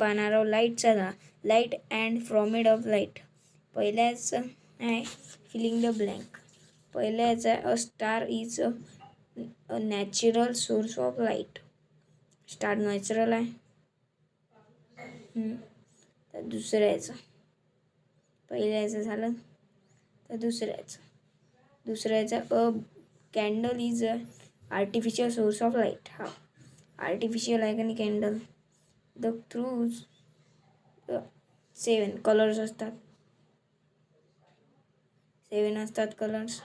पाहणार आहोत लाईटचा धडा. Light and formed of light. पहिल्याच आहे फिलिंग द ब्लँक. पहिल्याच आहे a star is a natural source of light. Star natural आहे. तर दुसऱ्याचं, पहिल्याचं झालं. तर दुसऱ्याचं a candle is a artificial source of light. हा आर्टिफिशियल आहे का नाही कॅन्डल. द थ्रूज 7 कलर्स असतात. 7 असतात colours.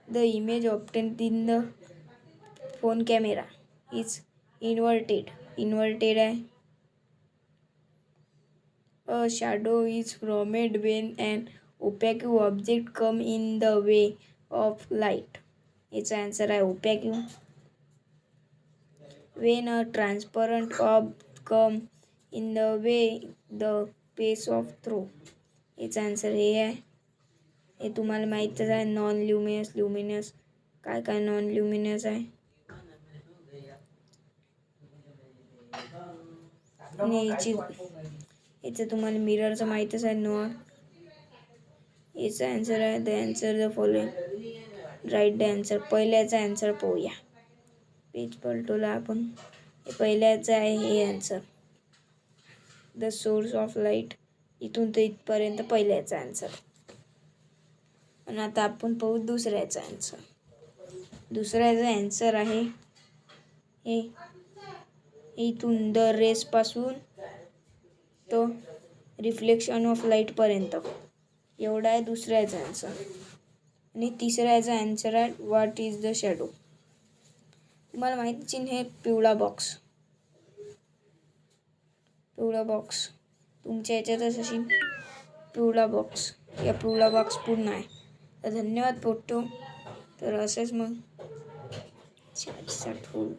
The image obtained in the phone camera is inverted आहे. A shadow is formed when and opaque object come in the way of light. याचा answer आहे opaque. When a transparent ob come in the way the pace of throw. याचा answer हे आहे. हे तुम्हाला माहीतच आहे. नॉन ल्युमिनस, ल्युमिनस, काय काय नॉन ल्युमिनस आहे. आणि याचं तुम्हाला मिररचं माहीतच आहे. नॉन. याचा आन्सर आहे the answer the following. Write the answer. पहिल्याचा आन्सर पाहूया. पेज पलटवला आपण. हे पहिल्याचं आहे हे answer. The source of light. इथून तर इथपर्यंत पहिल्याचा आन्सर. आणि आता आपण पाहू दुसऱ्याचा आन्सर. दुसऱ्याचा आन्सर आहे हे इथून द रेसपासून तो रिफ्लेक्शन ऑफ लाईटपर्यंत. एवढा आहे दुसऱ्याचा आन्सर. आणि तिसऱ्याचा आन्सर आहे व्हॉट इज द शॅडो. तुम्हाला माहितीच हे पिवळा बॉक्स. तुमच्या याच्यातच अशी पिवळा बॉक्स. या पिवळा बॉक्स पूर्ण आहे. तर धन्यवाद पोट्टो. तर असेच मग 4 फुल